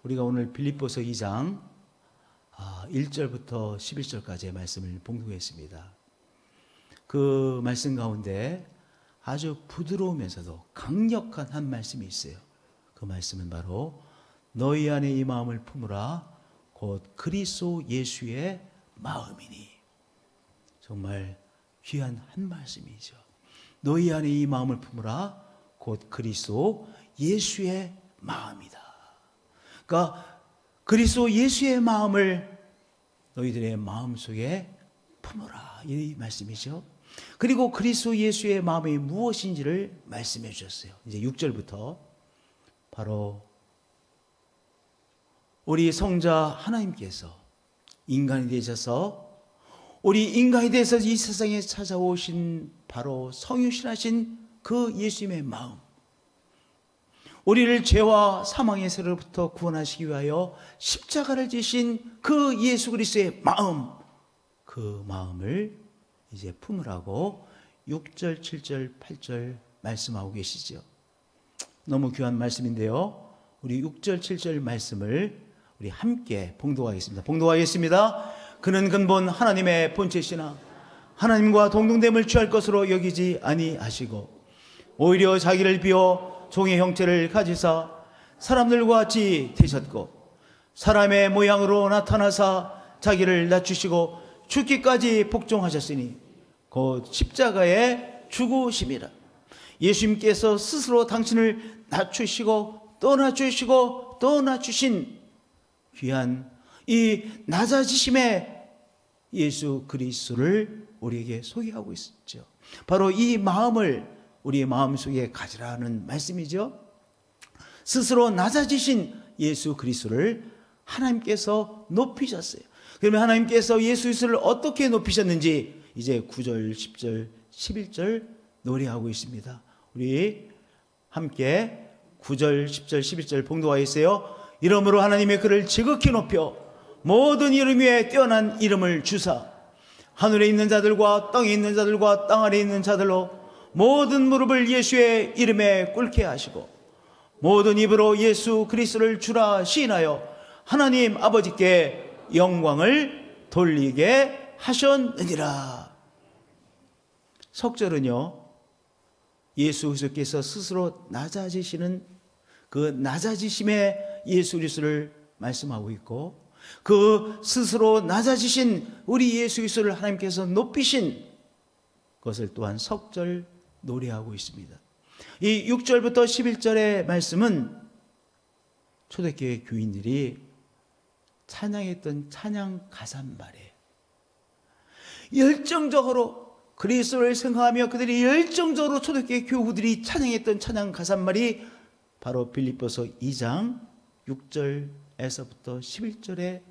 우리가 오늘 빌립보서 2장 1절부터 11절까지의 말씀을 봉독했습니다. 그 말씀 가운데 아주 부드러우면서도 강력한 한 말씀이 있어요. 그 말씀은 바로 너희 안에 이 마음을 품으라 곧 그리스도 예수의 마음이니. 정말 귀한 한 말씀이죠. 너희 안에 이 마음을 품으라 곧 그리스도 예수의 마음이다. 그러니까 그리스도 예수의 마음을 너희들의 마음속에 품으라, 이 말씀이죠. 그리고 그리스도 예수의 마음이 무엇인지를 말씀해 주셨어요. 이제 6절부터 바로 우리 성자 하나님께서 인간이 되셔서 우리 인간이 되어서 이 세상에 찾아오신 바로 성육신하신 그 예수님의 마음, 우리를 죄와 사망에서로부터 구원하시기 위하여 십자가를 지신 그 예수 그리스도의 마음, 그 마음을 이제 품으라고 6절, 7절, 8절 말씀하고 계시죠. 너무 귀한 말씀인데요. 우리 6절, 7절 말씀을 우리 함께 봉독하겠습니다. 봉독하겠습니다. 그는 근본 하나님의 본체시나 하나님과 동등됨을 취할 것으로 여기지 아니하시고 오히려 자기를 비워 종의 형체를 가지사 사람들과 같이 되셨고 사람의 모양으로 나타나사 자기를 낮추시고 죽기까지 복종하셨으니 곧 십자가에 죽으심이라. 예수님께서 스스로 당신을 낮추시고 또 낮추시고 또 낮추신 귀한 이 낮아지심의 예수 그리스도를 우리에게 소개하고 있죠. 바로 이 마음을 우리의 마음속에 가지라는 말씀이죠. 스스로 낮아지신 예수 그리스도를 하나님께서 높이셨어요. 그러면 하나님께서 예수 그리스도를 어떻게 높이셨는지 이제 9절, 10절, 11절 노래하고 있습니다. 우리 함께 9절, 10절, 11절 봉독하겠어요. 이러므로 하나님의 그를 지극히 높여 모든 이름 위에 뛰어난 이름을 주사 하늘에 있는 자들과 땅에 있는 자들과 땅 아래에 있는 자들로 모든 무릎을 예수의 이름에 꿇게 하시고 모든 입으로 예수 그리스도를 주라 시인하여 하나님 아버지께 영광을 돌리게 하셨느니라. 석절은요, 예수 그리스도께서 스스로 낮아지시는 그 낮아지심의 예수 그리스도를 말씀하고 있고 그 스스로 낮아지신 우리 예수 그리스도를 하나님께서 높이신 것을 또한 석절 노래하고 있습니다. 이 6절부터 11절의 말씀은 초대교회 교인들이 찬양했던 찬양 가사말이에요. 열정적으로 그리스도를 생각하며 그들이 열정적으로 초대교회 교우들이 찬양했던 찬양 가사말이 바로 빌립보서 2장 6절에서부터 11절의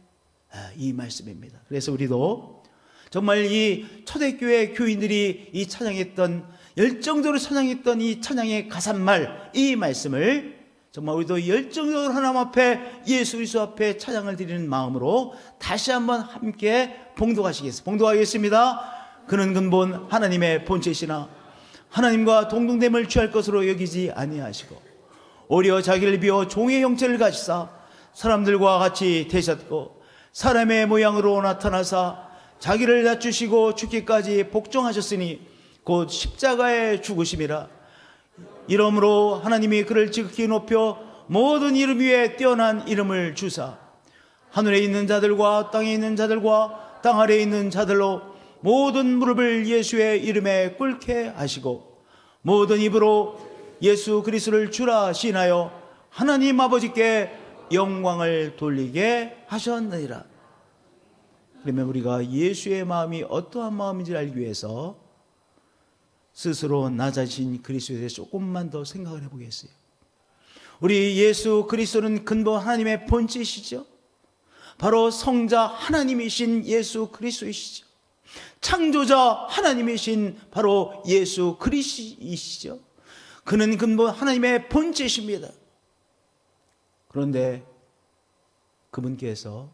이 말씀입니다. 그래서 우리도 정말 이 초대교회 교인들이 이 찬양했던 열정적으로 찬양했던 이 찬양의 가사말, 이 말씀을 정말 우리도 열정적으로 하나님 앞에 예수 그리스도 앞에 찬양을 드리는 마음으로 다시 한번 함께 봉독하겠습니다. 그는 근본 하나님의 본체시나 하나님과 동등됨을 취할 것으로 여기지 아니하시고 오히려 자기를 비워 종의 형체를 가지사 사람들과 같이 되셨고 사람의 모양으로 나타나사 자기를 낮추시고 죽기까지 복종하셨으니 곧 십자가에 죽으심이라. 이러므로 하나님이 그를 지극히 높여 모든 이름 위에 뛰어난 이름을 주사 하늘에 있는 자들과 땅에 있는 자들과 땅 아래에 있는 자들로 모든 무릎을 예수의 이름에 꿇게 하시고 모든 입으로 예수 그리스도를 주라 시인하여 하나님 아버지께 영광을 돌리게 하셨느니라. 그러면 우리가 예수의 마음이 어떠한 마음인지 알기 위해서 스스로 낮아진 그리스도에 대해서 조금만 더 생각을 해보겠어요. 우리 예수 그리스도는 근본 하나님의 본체이시죠. 바로 성자 하나님이신 예수 그리스도이시죠. 창조자 하나님이신 바로 예수 그리스도이시죠. 그는 근본 하나님의 본체이십니다. 그런데 그분께서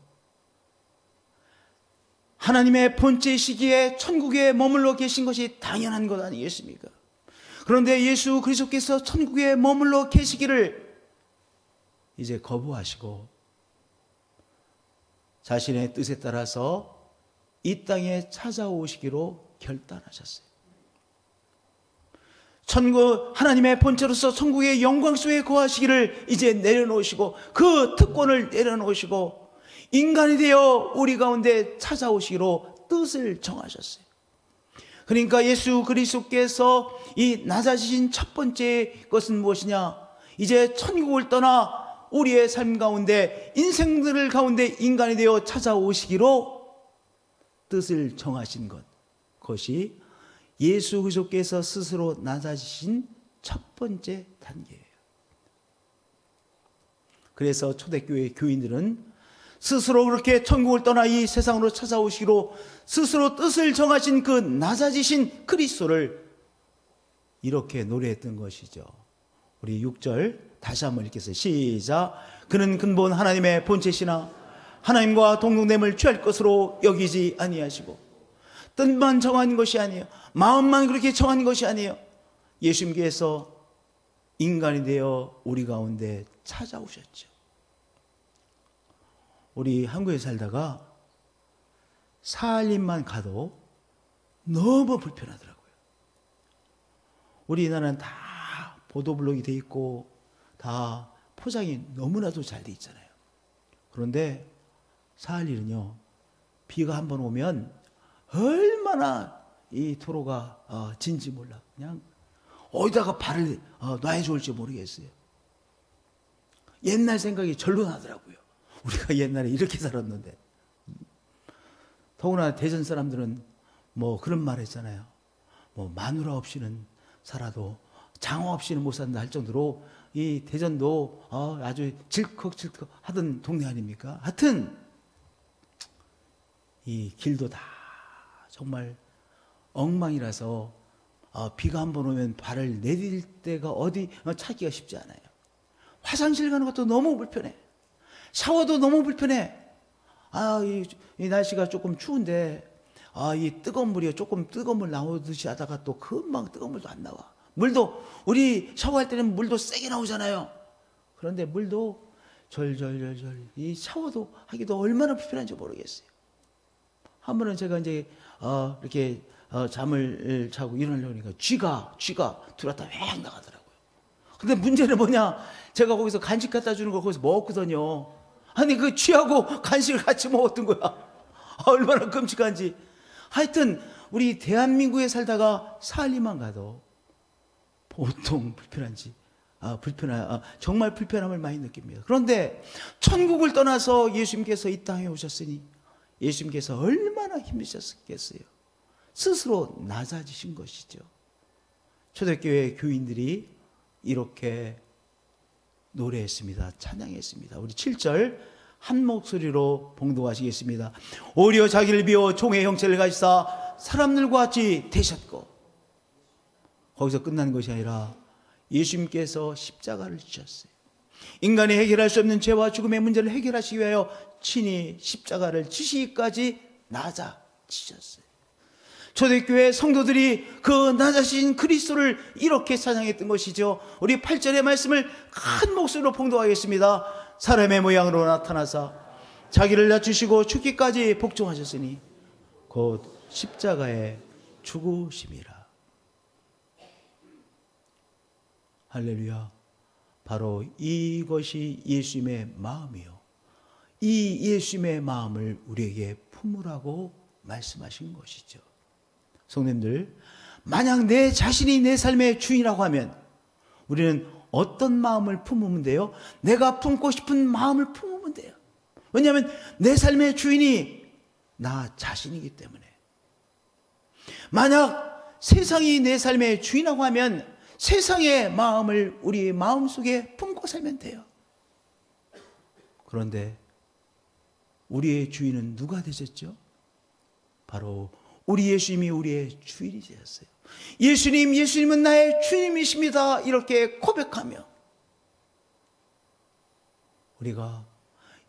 하나님의 본체이시기에 천국에 머물러 계신 것이 당연한 것 아니겠습니까? 그런데 예수 그리스도께서 천국에 머물러 계시기를 이제 거부하시고 자신의 뜻에 따라서 이 땅에 찾아오시기로 결단하셨어요. 천국, 하나님의 본체로서 천국의 영광 속에 거하시기를 이제 내려놓으시고, 그 특권을 내려놓으시고 인간이 되어 우리 가운데 찾아오시기로 뜻을 정하셨어요. 그러니까 예수 그리스도께서 이 낮아지신 첫 번째 것은 무엇이냐? 이제 천국을 떠나 우리의 삶 가운데, 인생들 가운데 인간이 되어 찾아오시기로 뜻을 정하신 것, 그것이 예수 그리스도께서 스스로 낮아지신 첫 번째 단계예요. 그래서 초대교회 교인들은 스스로 그렇게 천국을 떠나 이 세상으로 찾아오시기로 스스로 뜻을 정하신 그 낮아지신 그리스도를 이렇게 노래했던 것이죠. 우리 6절 다시 한번 읽겠습니다. 시작. 그는 근본 하나님의 본체시나 하나님과 동등됨을 취할 것으로 여기지 아니하시고, 뜻만 정한 것이 아니에요. 마음만 그렇게 정한 것이 아니에요. 예수님께서 인간이 되어 우리 가운데 찾아오셨죠. 우리 한국에 살다가 살림만 가도 너무 불편하더라고요. 우리나라는 다 보도블록이 돼 있고 다 포장이 너무나도 잘 돼 있잖아요. 그런데 사할일은요, 비가 한번 오면 얼마나 이 도로가 진지 몰라. 그냥 어디다가 발을 놔야 좋을지 모르겠어요. 옛날 생각이 절로 나더라고요. 우리가 옛날에 이렇게 살았는데. 더구나 대전 사람들은 뭐 그런 말 했잖아요. 뭐 마누라 없이는 살아도 장어 없이는 못 산다 할 정도로 이 대전도 아주 질컥질컥 하던 동네 아닙니까? 하여튼 이 길도 다 정말 엉망이라서 비가 한번 오면 발을 내딜 데가 어디 찾기가 쉽지 않아요. 화장실 가는 것도 너무 불편해. 샤워도 너무 불편해. 이 날씨가 조금 추운데 이 뜨거운 물이 조금 뜨거운 물 나오듯이 하다가 또 금방 뜨거운 물도 안 나와. 물도 우리 샤워할 때는 물도 세게 나오잖아요. 그런데 물도 절절절절, 이 샤워도 하기도 얼마나 불편한지 모르겠어요. 한 번은 제가 이제 이렇게 잠을 자고 일어나려고 하니까 쥐가 들어왔다 획 나가더라고요. 근데 문제는 뭐냐? 제가 거기서 간식 갖다 주는 걸 거기서 먹었거든요. 아니 그 쥐하고 간식을 같이 먹었던 거야. 얼마나 끔찍한지. 하여튼 우리 대한민국에 살다가 살림만 가도 보통 불편한지 정말 불편함을 많이 느낍니다. 그런데 천국을 떠나서 예수님께서 이 땅에 오셨으니 예수님께서 얼마나 힘드셨겠어요. 스스로 낮아지신 것이죠. 초대교회 교인들이 이렇게 노래했습니다. 찬양했습니다. 우리 7절 한 목소리로 봉독하시겠습니다. 오히려 자기를 비워 종의 형체를 가지사 사람들과 같이 되셨고, 거기서 끝난 것이 아니라 예수님께서 십자가를 지셨어요. 인간이 해결할 수 없는 죄와 죽음의 문제를 해결하시기 위하여 친히 십자가를 지시기까지 낮아지셨어요. 초대교회 성도들이 그 낮아진 그리스도를 이렇게 찬양했던 것이죠. 우리 8절의 말씀을 큰 목소리로 봉독하겠습니다. 사람의 모양으로 나타나사 자기를 낮추시고 죽기까지 복종하셨으니 곧 십자가에 죽으심이라. 할렐루야. 바로 이것이 예수님의 마음이요, 이 예수님의 마음을 우리에게 품으라고 말씀하신 것이죠. 성도님들, 만약 내 자신이 내 삶의 주인이라고 하면 우리는 어떤 마음을 품으면 돼요? 내가 품고 싶은 마음을 품으면 돼요. 왜냐하면 내 삶의 주인이 나 자신이기 때문에. 만약 세상이 내 삶의 주인이라고 하면 세상의 마음을 우리 마음속에 품고 살면 돼요. 그런데 우리의 주인은 누가 되셨죠? 바로 우리 예수님이 우리의 주인이 되셨어요. 예수님은 나의 주님이십니다. 이렇게 고백하며 우리가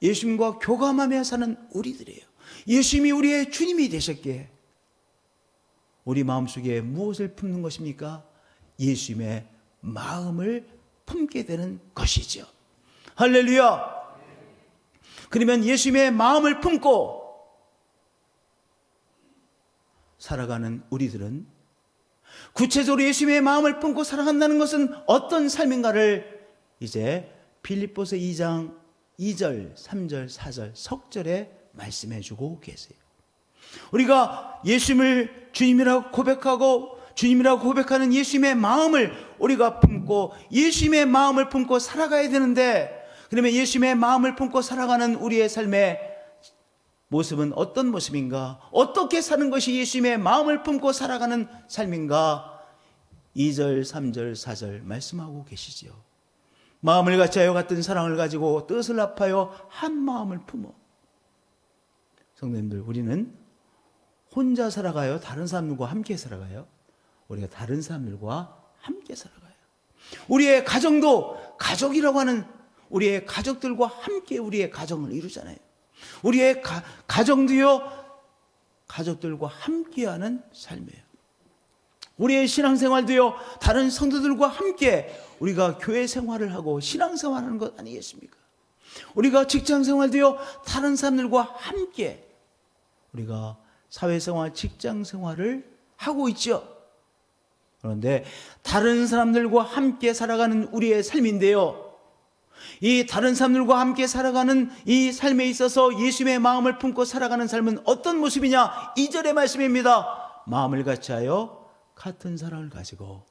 예수님과 교감하며 사는 우리들이에요. 예수님이 우리의 주님이 되셨기에 우리 마음속에 무엇을 품는 것입니까? 예수님의 마음을 품게 되는 것이죠. 할렐루야. 그러면 예수님의 마음을 품고 살아가는 우리들은 구체적으로 예수님의 마음을 품고 살아간다는 것은 어떤 삶인가를 이제 빌립보서 2장 2절, 3절, 4절 석절에 말씀해 주고 계세요. 우리가 예수님을 주님이라고 고백하고 주님이라고 고백하는 예수님의 마음을 우리가 품고 예수님의 마음을 품고 살아가야 되는데, 그러면 예수님의 마음을 품고 살아가는 우리의 삶의 모습은 어떤 모습인가? 어떻게 사는 것이 예수님의 마음을 품고 살아가는 삶인가? 2절, 3절, 4절 말씀하고 계시지요. 마음을 같이하여 같은 사랑을 가지고 뜻을 합하여 한 마음을 품어. 성도님들, 우리는 혼자 살아가요? 다른 사람들과 함께 살아가요? 우리가 다른 사람들과 함께 살아가요. 우리의 가정도 가족이라고 하는 우리의 가족들과 함께 우리의 가정을 이루잖아요. 우리의 가정도요, 가족들과 함께하는 삶이에요. 우리의 신앙생활도요, 다른 성도들과 함께 우리가 교회 생활을 하고 신앙생활하는 것 아니겠습니까? 우리가 직장생활도요, 다른 사람들과 함께 우리가 사회생활, 직장생활을 하고 있죠. 그런데 다른 사람들과 함께 살아가는 우리의 삶인데요, 이 다른 사람들과 함께 살아가는 이 삶에 있어서 예수님의 마음을 품고 살아가는 삶은 어떤 모습이냐? 2절의 말씀입니다. 마음을 같이하여 같은 사랑을 가지고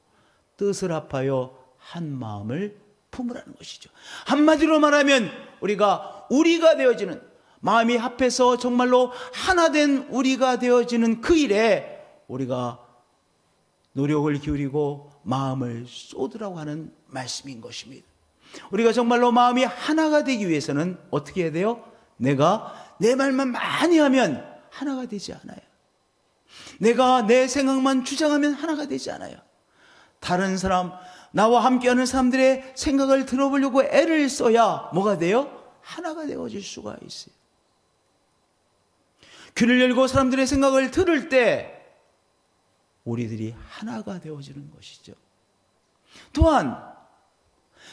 뜻을 합하여 한 마음을 품으라는 것이죠. 한마디로 말하면 우리가 되어지는, 마음이 합해서 정말로 하나된 우리가 되어지는 그 일에 우리가 노력을 기울이고 마음을 쏟으라고 하는 말씀인 것입니다. 우리가 정말로 마음이 하나가 되기 위해서는 어떻게 해야 돼요? 내가 내 말만 많이 하면 하나가 되지 않아요. 내가 내 생각만 주장하면 하나가 되지 않아요. 다른 사람, 나와 함께하는 사람들의 생각을 들어보려고 애를 써야 뭐가 돼요? 하나가 되어질 수가 있어요. 귀를 열고 사람들의 생각을 들을 때 우리들이 하나가 되어지는 것이죠. 또한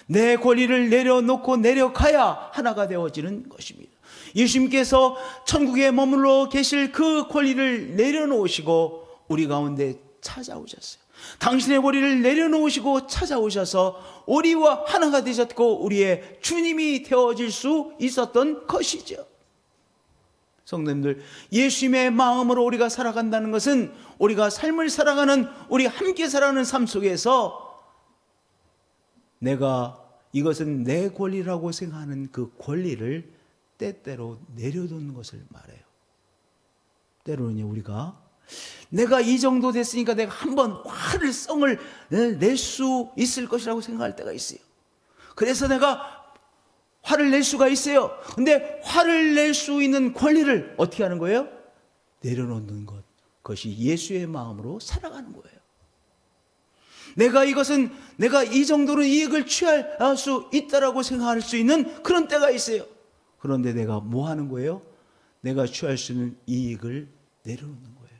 내 권리를 내려놓고 내려가야 하나가 되어지는 것입니다. 예수님께서 천국에 머물러 계실 그 권리를 내려놓으시고 우리 가운데 찾아오셨어요. 당신의 권리를 내려놓으시고 찾아오셔서 우리와 하나가 되셨고 우리의 주님이 되어질 수 있었던 것이죠. 성도님들, 예수님의 마음으로 우리가 살아간다는 것은 우리가 삶을 살아가는, 우리 함께 살아가는 삶 속에서 내가 이것은 내 권리라고 생각하는 그 권리를 때때로 내려놓는 것을 말해요. 때로는 우리가 내가 이 정도 됐으니까 내가 한번 화를 성을 낼 수 있을 것이라고 생각할 때가 있어요. 그래서 내가 화를 낼 수가 있어요. 근데 화를 낼 수 있는 권리를 어떻게 하는 거예요? 내려놓는 것. 그것이 예수의 마음으로 살아가는 거예요. 내가 이 정도로 이익을 취할 수 있다라고 생각할 수 있는 그런 때가 있어요. 그런데 내가 뭐 하는 거예요? 내가 취할 수 있는 이익을 내려놓는 거예요.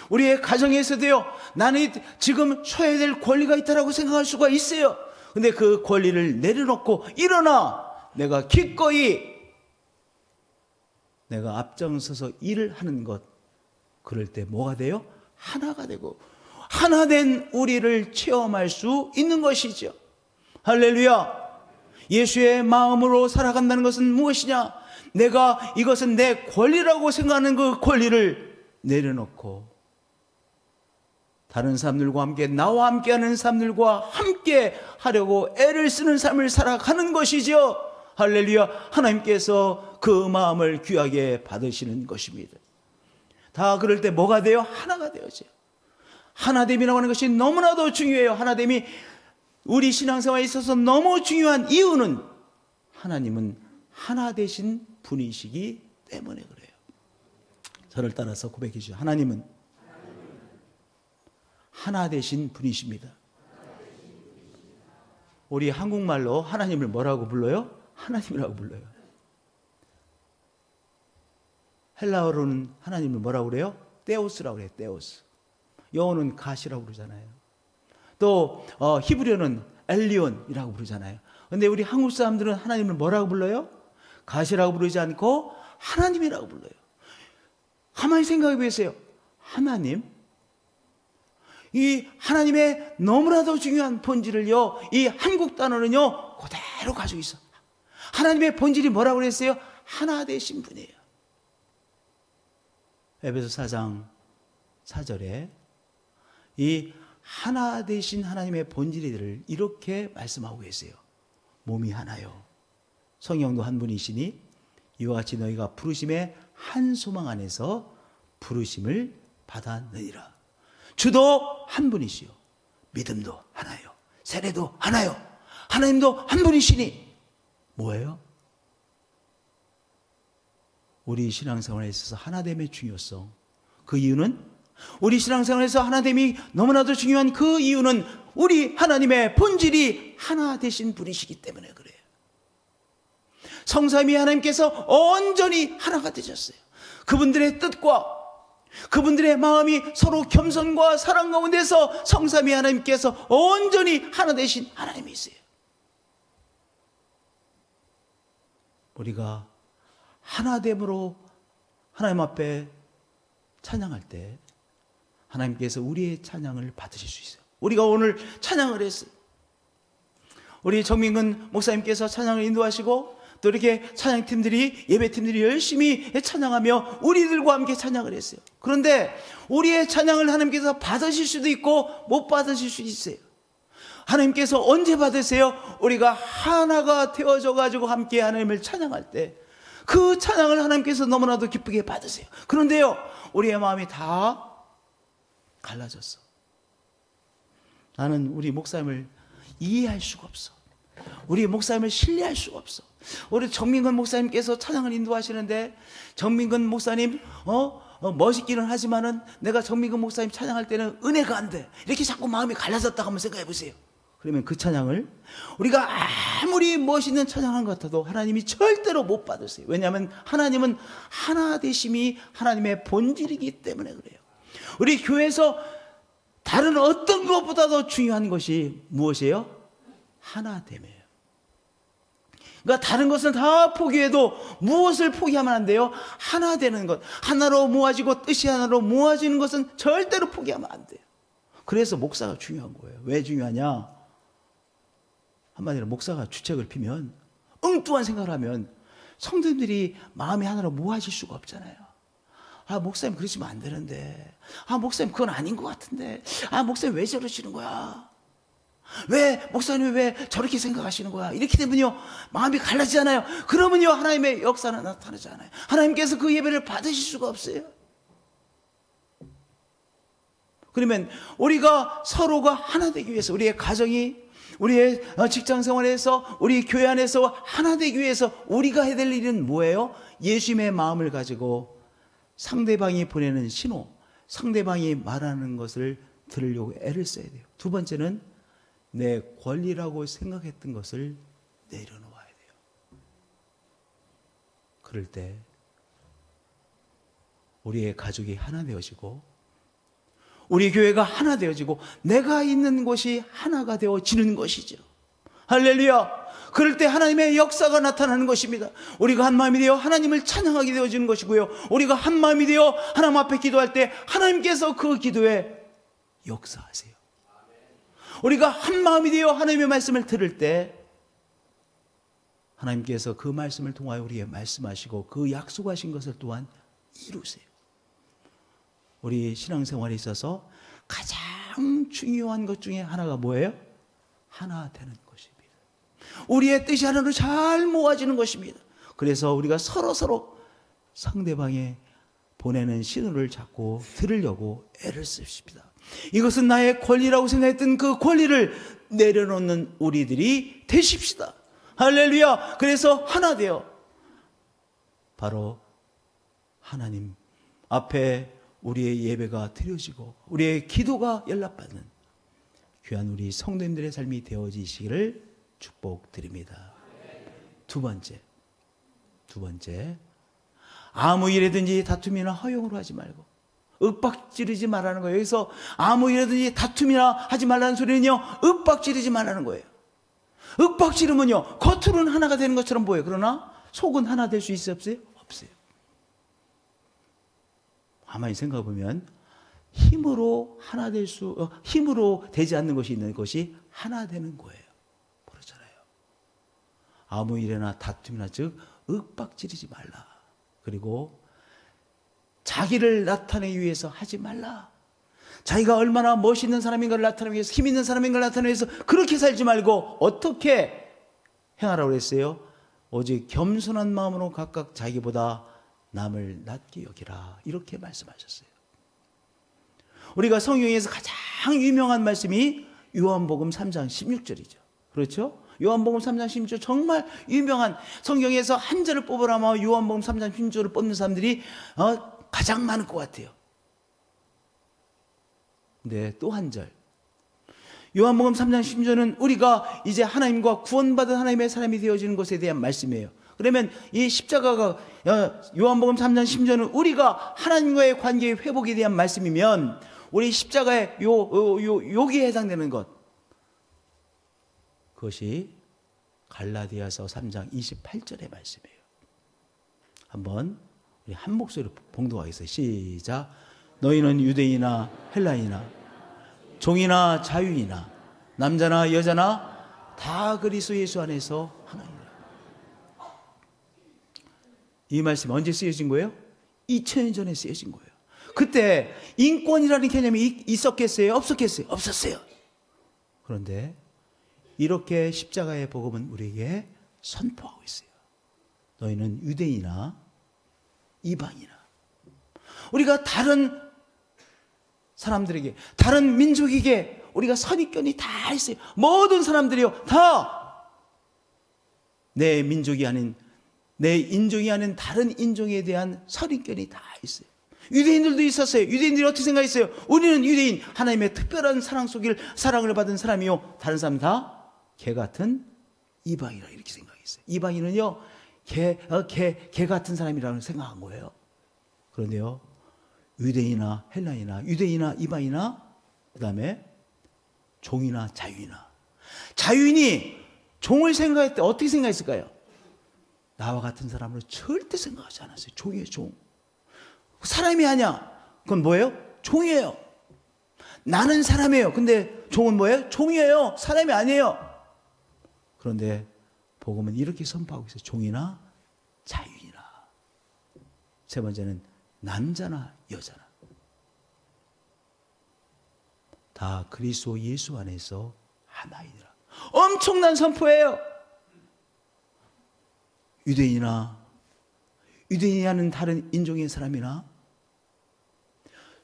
우리의 가정에서도요, 나는 지금 취해야 될 권리가 있다라고 생각할 수가 있어요. 근데 그 권리를 내려놓고 일어나 내가 기꺼이 내가 앞장서서 일을 하는 것, 그럴 때 뭐가 돼요? 하나가 되고 하나된 우리를 체험할 수 있는 것이죠. 할렐루야. 예수의 마음으로 살아간다는 것은 무엇이냐? 내가 이것은 내 권리라고 생각하는 그 권리를 내려놓고 다른 사람들과 함께, 나와 함께하는 사람들과 함께 하려고 애를 쓰는 삶을 살아가는 것이죠. 할렐루야. 하나님께서 그 마음을 귀하게 받으시는 것입니다. 다 그럴 때 뭐가 돼요? 하나가 되어져요. 하나됨이라고 하는 것이 너무나도 중요해요. 하나됨이 우리 신앙생활에 있어서 너무 중요한 이유는 하나님은 하나 되신 분이시기 때문에 그래요. 저를 따라서 고백해 주세요. 하나님은 하나 되신 분이십니다. 우리 한국말로 하나님을 뭐라고 불러요? 하나님이라고 불러요. 헬라어로는 하나님을 뭐라고 그래요? 데오스라고 그래요. 데오스. 영어는 가시라고 그러잖아요. 또 히브리어는 엘리온이라고 부르잖아요. 근데 우리 한국 사람들은 하나님을 뭐라고 불러요? 가시라고 부르지 않고 하나님이라고 불러요. 가만히 생각해 보세요. 하나님, 이 하나님의 너무나도 중요한 본질을요, 이 한국 단어는요 그대로 가지고 있어. 하나님의 본질이 뭐라고 그랬어요? 하나 되신 분이에요. 에베소 4장 4절에 이 하나 되신 하나님의 본질을 이렇게 말씀하고 계세요. 몸이 하나요, 성령도 한 분이시니 이와 같이 너희가 부르심의 한 소망 안에서 부르심을 받았느니라. 주도 한 분이시요, 믿음도 하나요, 세례도 하나요, 하나님도 한 분이시니 뭐예요? 우리 신앙생활에 있어서 하나됨의 중요성, 그 이유는, 우리 신앙생활에서 하나됨이 너무나도 중요한 그 이유는 우리 하나님의 본질이 하나 되신 분이시기 때문에 그래요. 성삼위 하나님께서 온전히 하나가 되셨어요. 그분들의 뜻과 그분들의 마음이 서로 겸손과 사랑 가운데서 성삼위 하나님께서 온전히 하나 되신 하나님이세요. 우리가 하나됨으로 하나님 앞에 찬양할 때 하나님께서 우리의 찬양을 받으실 수 있어요. 우리가 오늘 찬양을 했어요. 우리 정민근 목사님께서 찬양을 인도하시고 또 이렇게 찬양팀들이, 예배팀들이 열심히 찬양하며 우리들과 함께 찬양을 했어요. 그런데 우리의 찬양을 하나님께서 받으실 수도 있고 못 받으실 수도 있어요. 하나님께서 언제 받으세요? 우리가 하나가 되어져 가지고 함께 하나님을 찬양할 때 그 찬양을 하나님께서 너무나도 기쁘게 받으세요. 그런데요, 우리의 마음이 다 갈라졌어. 나는 우리 목사님을 이해할 수가 없어. 우리 목사님을 신뢰할 수가 없어. 우리 정민근 목사님께서 찬양을 인도하시는데 정민근 목사님 멋있기는 하지만은 내가 정민근 목사님 찬양할 때는 은혜가 안 돼. 이렇게 자꾸 마음이 갈라졌다고 한번 생각해 보세요. 그러면 그 찬양을 우리가 아무리 멋있는 찬양한 것 같아도 하나님이 절대로 못 받으세요. 왜냐하면 하나님은 하나 되심이 하나님의 본질이기 때문에 그래요. 우리 교회에서 다른 어떤 것보다도 중요한 것이 무엇이에요? 하나됨이에요. 그러니까 다른 것은 다 포기해도 무엇을 포기하면 안 돼요? 하나 되는 것, 하나로 모아지고 뜻이 하나로 모아지는 것은 절대로 포기하면 안 돼요. 그래서 목사가 중요한 거예요. 왜 중요하냐? 한마디로 목사가 주책을 피면, 엉뚱한 생각을 하면 성도님들이 마음이 하나로 모아질 수가 없잖아요. 아, 목사님 그러시면 안 되는데, 아, 목사님 그건 아닌 것 같은데, 아, 목사님 왜 저러시는 거야? 목사님이 왜 저렇게 생각하시는 거야? 이렇게 되면요, 마음이 갈라지잖아요. 그러면요, 하나님의 역사는 나타나지 않아요. 하나님께서 그 예배를 받으실 수가 없어요. 그러면 우리가 서로가 하나 되기 위해서, 우리의 가정이, 우리의 직장 생활에서, 우리 교회 안에서 하나 되기 위해서 우리가 해야 될 일은 뭐예요? 예수님의 마음을 가지고 상대방이 보내는 신호, 상대방이 말하는 것을 들으려고 애를 써야 돼요. 두 번째는 내 권리라고 생각했던 것을 내려놓아야 돼요. 그럴 때 우리의 가족이 하나 되어지고 우리 교회가 하나 되어지고 내가 있는 곳이 하나가 되어지는 것이죠. 할렐루야. 그럴 때 하나님의 역사가 나타나는 것입니다. 우리가 한 마음이 되어 하나님을 찬양하게 되어지는 것이고요, 우리가 한 마음이 되어 하나님 앞에 기도할 때 하나님께서 그 기도에 역사하세요. 우리가 한 마음이 되어 하나님의 말씀을 들을 때 하나님께서 그 말씀을 통하여 우리에게 말씀하시고 그 약속하신 것을 또한 이루세요. 우리 신앙생활에 있어서 가장 중요한 것 중에 하나가 뭐예요? 하나 되는 것입니다. 우리의 뜻이 하나로 잘 모아지는 것입니다. 그래서 우리가 서로 상대방의 보내는 신호를 잡고 들으려고 애를 씁시다. 이것은 나의 권리라고 생각했던 그 권리를 내려놓는 우리들이 되십시다. 할렐루야. 그래서 하나 되어 바로 하나님 앞에 우리의 예배가 드려지고 우리의 기도가 연락받는 귀한 우리 성도님들의 삶이 되어지시기를 축복드립니다. 두 번째, 아무 일에든지 다툼이나 허용으로 하지 말고 윽박지르지 말라는 거예요. 여기서 아무 일에든지 다툼이나 하지 말라는 소리는요, 윽박지르지 말라는 거예요. 윽박지르면요, 겉으로는 하나가 되는 것처럼 보여요. 그러나 속은 하나 될 수 있어요? 없어요? 없어요. 가만히 생각해 보면 힘으로 되지 않는 것이 있는 것이 하나 되는 거예요. 그렇잖아요. 아무 일에나 다툼이나 즉 윽박지르지 말라. 그리고 자기를 나타내기 위해서 하지 말라. 자기가 얼마나 멋있는 사람인가를 나타내기 위해서, 힘 있는 사람인가를 나타내기 위해서 그렇게 살지 말고 어떻게 행하라고 그랬어요? 오직 겸손한 마음으로 각각 자기보다 남을 낮게 여기라. 이렇게 말씀하셨어요. 우리가 성경에서 가장 유명한 말씀이 요한복음 3장 16절이죠. 그렇죠? 요한복음 3장 16절 정말 유명한, 성경에서 한 절을 뽑으라면 요한복음 3장 16절을 뽑는 사람들이 가장 많을 것 같아요. 네, 또 한 절. 요한복음 3장 16절은 우리가 이제 하나님과 구원받은 하나님의 사람이 되어지는 것에 대한 말씀이에요. 그러면 이 십자가가, 요한복음 3장 16절은 우리가 하나님과의 관계의 회복에 대한 말씀이면, 우리 십자가의 여기에 해당되는 것, 그것이 갈라디아서 3장 28절의 말씀이에요. 한번 우리 한 목소리로 봉독하겠어요. 시작. 너희는 유대인이나 헬라인이나 종이나 자유이나 남자나 여자나 다 그리스도 예수 안에서 하나이라. 이 말씀이 언제 쓰여진 거예요? 2000년 전에 쓰여진 거예요. 그때 인권이라는 개념이 있었겠어요? 없었겠어요? 없었어요. 그런데 이렇게 십자가의 복음은 우리에게 선포하고 있어요. 너희는 유대인이나 이방이나, 우리가 다른 사람들에게, 다른 민족에게 우리가 선입견이 다 있어요. 모든 사람들이요, 다 내 민족이 아닌, 내 인종이 아닌 다른 인종에 대한 선입견이 다 있어요. 유대인들도 있었어요. 유대인들이 어떻게 생각했어요? 우리는 유대인, 하나님의 특별한 사랑을 받은 사람이요, 다른 사람은 다 개 같은 이방이라, 이렇게 생각했어요. 이방인은요, 개 같은 사람이라고 생각한 거예요. 그런데요, 유대인이나 헬라인이나, 유대인이나 이방이나, 그 다음에 종이나 자유이나. 자유인이 종을 생각할 때 어떻게 생각했을까요? 나와 같은 사람으로 절대 생각하지 않았어요. 종이에요, 종. 사람이 아니야. 그건 뭐예요? 종이에요. 나는 사람이에요. 근데 종은 뭐예요? 종이에요. 사람이 아니에요. 그런데 복음은 이렇게 선포하고 있어요. 종이나 자유이나. 세 번째는 남자나 여자나 다 그리스도 예수 안에서 하나이니라. 엄청난 선포예요. 유대인이 하는 다른 인종의 사람이나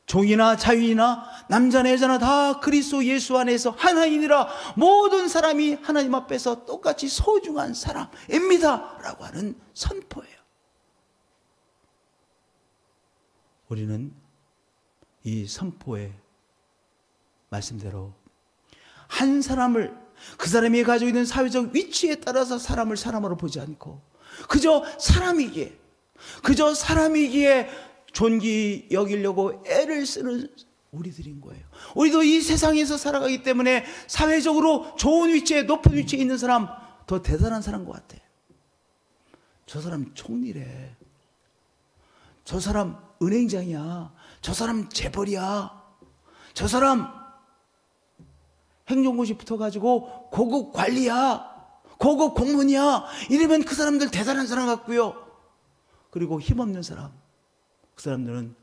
종이나 자유이나 남자나 여자나 다 그리스도 예수 안에서 하나이니라. 모든 사람이 하나님 앞에서 똑같이 소중한 사람입니다 라고 하는 선포예요. 우리는 이 선포의 말씀대로 한 사람을, 그 사람이 가지고 있는 사회적 위치에 따라서 사람을 사람으로 보지 않고 그저 사람이기에 존귀 여기려고 애를 쓰는 우리들인 거예요. 우리도 이 세상에서 살아가기 때문에 사회적으로 좋은 위치에, 높은 위치에 있는 사람, 더 대단한 사람 것 같아. 저 사람 총리래. 저 사람 은행장이야. 저 사람 재벌이야. 저 사람 행정고시 붙어가지고 고급 관리야. 고급 공무원이야. 이러면 그 사람들 대단한 사람 같고요. 그리고 힘없는 사람, 그 사람들은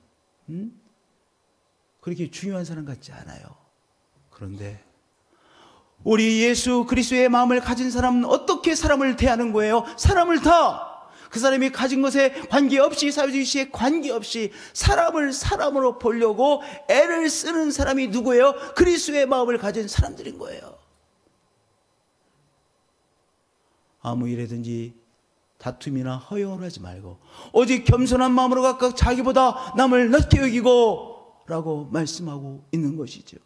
그렇게 중요한 사람 같지 않아요. 그런데 우리 예수 그리스도의 마음을 가진 사람은 어떻게 사람을 대하는 거예요? 사람을 다 그 사람이 가진 것에 관계없이, 사회적 위치에 관계없이 사람을 사람으로 보려고 애를 쓰는 사람이 누구예요? 그리스도의 마음을 가진 사람들인 거예요. 아무 일에든지 다툼이나 허용을 하지 말고 오직 겸손한 마음으로 각각 자기보다 남을 낮게 여기고 라고 말씀하고 있는 것이죠.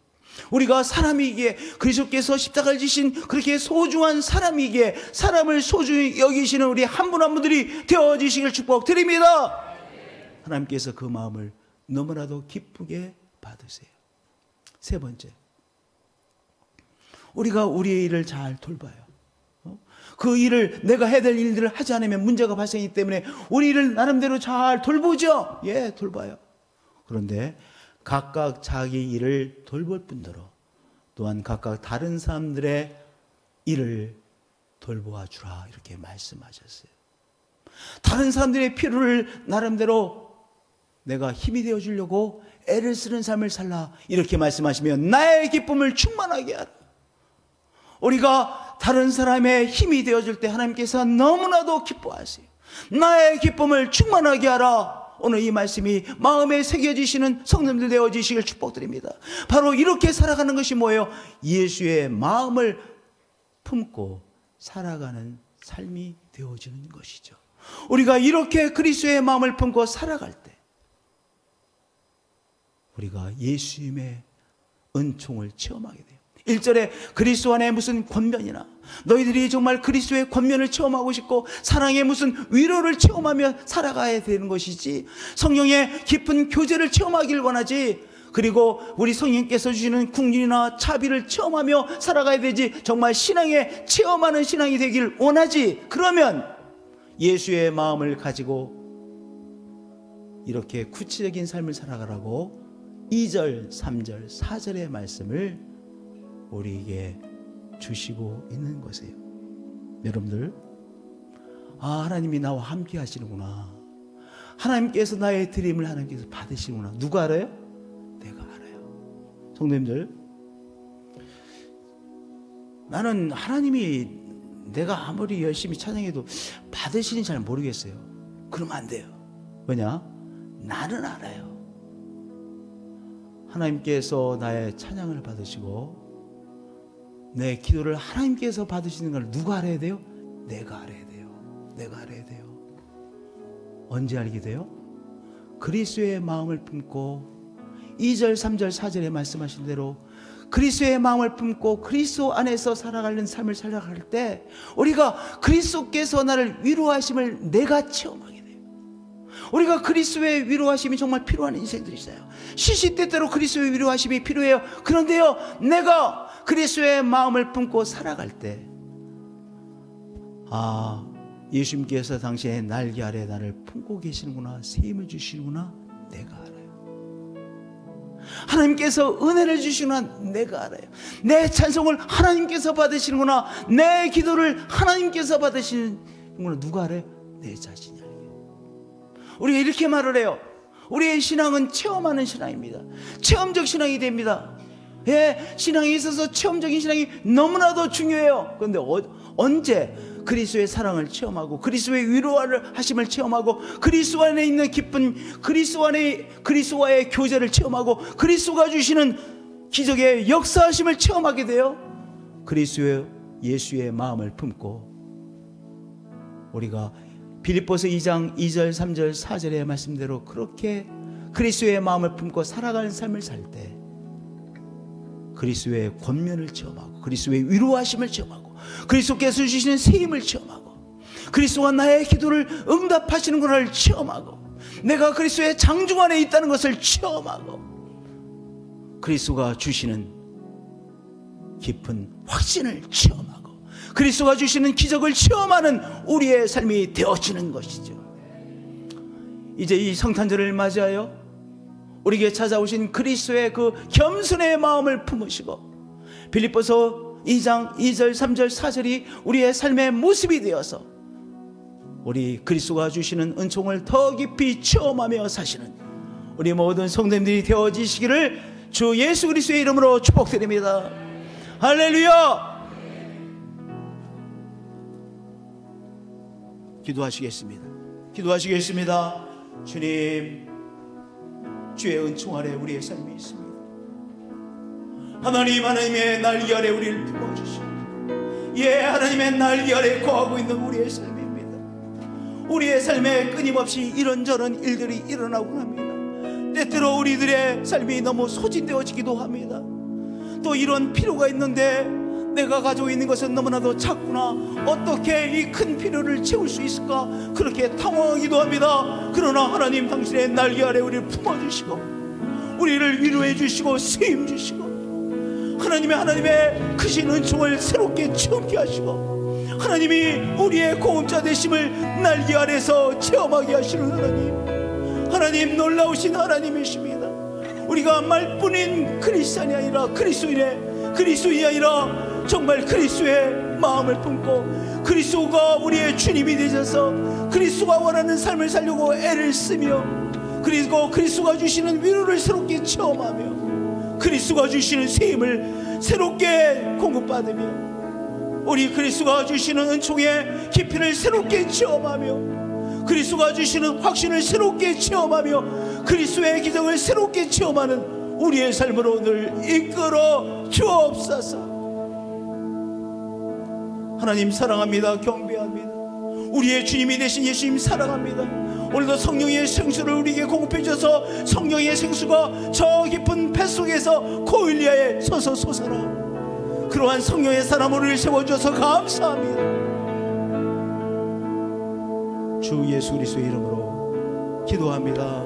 우리가 사람이기에, 그리스도께서 십자가를 지신 그렇게 소중한 사람이기에 사람을 소중히 여기시는 우리 한 분 한 분들이 되어지시길 축복드립니다. 하나님께서 그 마음을 너무나도 기쁘게 받으세요. 세 번째, 우리가 우리의 일을 잘 돌봐요. 그 일을 내가 해야 될 일들을 하지 않으면 문제가 발생하기 때문에 우리 일을 나름대로 잘 돌보죠. 예, 돌봐요. 그런데 각각 자기 일을 돌볼 뿐더러 또한 각각 다른 사람들의 일을 돌보아 주라 이렇게 말씀하셨어요. 다른 사람들의 필요를 나름대로 내가 힘이 되어 주려고 애를 쓰는 삶을 살라 이렇게 말씀하시면 나의 기쁨을 충만하게 하라. 우리가 다른 사람의 힘이 되어줄 때 하나님께서 너무나도 기뻐하세요. 나의 기쁨을 충만하게 하라. 오늘 이 말씀이 마음에 새겨지시는 성도들 되어지시길 축복드립니다. 바로 이렇게 살아가는 것이 뭐예요? 예수의 마음을 품고 살아가는 삶이 되어지는 것이죠. 우리가 이렇게 그리스도의 마음을 품고 살아갈 때 우리가 예수님의 은총을 체험하게 돼요. 1절에 그리스도 안에 무슨 권면이나 너희들이 정말 그리스도의 권면을 체험하고 싶고 사랑의 무슨 위로를 체험하며 살아가야 되는 것이지, 성령의 깊은 교제를 체험하길 원하지, 그리고 우리 성령께서 주시는 국률이나 자비를 체험하며 살아가야 되지, 정말 신앙에 체험하는 신앙이 되길 원하지. 그러면 예수의 마음을 가지고 이렇게 구체적인 삶을 살아가라고 2절, 3절, 4절의 말씀을 우리에게 주시고 있는 것이에요. 여러분들, 하나님이 나와 함께 하시는구나, 하나님께서 나의 드림을 하나님께서 받으시는구나. 누가 알아요? 내가 알아요. 성도님들, 나는 하나님이 내가 아무리 열심히 찬양해도 받으시는지 잘 모르겠어요. 그러면 안 돼요. 왜냐? 나는 알아요. 하나님께서 나의 찬양을 받으시고 내 기도를 하나님께서 받으시는 걸 누가 알아야 돼요? 내가 알아야 돼요. 내가 알아야 돼요. 언제 알게 돼요? 그리스도의 마음을 품고 2절, 3절, 4절에 말씀하신 대로 그리스도의 마음을 품고 그리스도 안에서 살아가는 삶을 살아갈 때 우리가 그리스도께서 나를 위로하심을 내가 체험하게 돼요. 우리가 그리스도의 위로하심이 정말 필요한 인생들이 있어요. 시시때때로 그리스도의 위로하심이 필요해요. 그런데요, 내가 그리스도의 마음을 품고 살아갈 때 예수님께서 당시에 날개 아래 나를 품고 계시는구나, 세임을 주시는구나, 내가 알아요. 하나님께서 은혜를 주시는구나, 내가 알아요. 내 찬송을 하나님께서 받으시는구나, 내 기도를 하나님께서 받으시는구나. 누가 알아요? 내 자신이 알아요. 우리가 이렇게 말을 해요. 우리의 신앙은 체험하는 신앙입니다. 체험적 신앙이 됩니다. 예, 신앙에 있어서 체험적인 신앙이 너무나도 중요해요. 그런데 언제 그리스도의 사랑을 체험하고 그리스도의 위로를 하심을 체험하고 그리스도 안에 있는 기쁜 그리스도와의 교제를 체험하고 그리스도가 주시는 기적의 역사하심을 체험하게 돼요? 그리스도의 예수의 마음을 품고 우리가 빌립보서 2장 2절 3절 4절의 말씀대로 그렇게 그리스도의 마음을 품고 살아가는 삶을 살 때 그리스도의 권면을 체험하고 그리스도의 위로하심을 체험하고 그리스도께서 주시는 세임을 체험하고 그리스도가 나의 기도를 응답하시는 것을 체험하고 내가 그리스도의 장중 안에 있다는 것을 체험하고 그리스도가 주시는 깊은 확신을 체험하고 그리스도가 주시는 기적을 체험하는 우리의 삶이 되어지는 것이죠. 이제 이 성탄절을 맞이하여 우리에게 찾아오신 그리스도의 그 겸손의 마음을 품으시고 빌립보서 2장 2절 3절 4절이 우리의 삶의 모습이 되어서 우리 그리스도가 주시는 은총을 더 깊이 체험하며 사시는 우리 모든 성도님들이 되어지시기를 주 예수 그리스도의 이름으로 축복드립니다. 할렐루야. 기도하시겠습니다. 주님, 주의 은총 아래 우리의 삶이 있습니다. 하나님의 날개 아래 우리를 품어주시고 하나님의 날개 아래 거하고 있는 우리의 삶입니다. 우리의 삶에 끊임없이 이런저런 일들이 일어나곤 합니다. 때때로 우리들의 삶이 너무 소진되어지기도 합니다. 또 이런 필요가 있는데 내가 가지고 있는 것은 너무나도 작구나, 어떻게 이 큰 필요를 채울 수 있을까, 그렇게 당황하기도 합니다. 그러나 하나님 당신의 날개 아래 우리를 품어주시고 우리를 위로해 주시고 세임 주시고 하나님의 크신 은총을 새롭게 체험케 하시고 하나님이 우리의 공급자 되심을 날개 아래서 체험하게 하시는 하나님, 하나님 놀라우신 하나님이십니다. 우리가 말뿐인 크리스찬이 아니라 그리스도인이 아니라 정말 그리스도의 마음을 품고 그리스도가 우리의 주님이 되셔서 그리스도가 원하는 삶을 살려고 애를 쓰며, 그리고 그리스도가 주시는 위로를 새롭게 체험하며 그리스도가 주시는 새 힘을 새롭게 공급받으며 우리 그리스도가 주시는 은총의 깊이를 새롭게 체험하며 그리스도가 주시는 확신을 새롭게 체험하며 그리스도의 기적을 새롭게 체험하는 우리의 삶으로 늘 이끌어 주옵소서. 하나님 사랑합니다. 경배합니다. 우리의 주님이 되신 예수님 사랑합니다. 오늘도 성령의 생수를 우리에게 공급해 주셔서 성령의 생수가 저 깊은 뱃속에서 코일리아에 서서 솟아나 그러한 성령의 사람 우리를 세워주셔서 감사합니다. 주 예수 그리스도의 이름으로 기도합니다.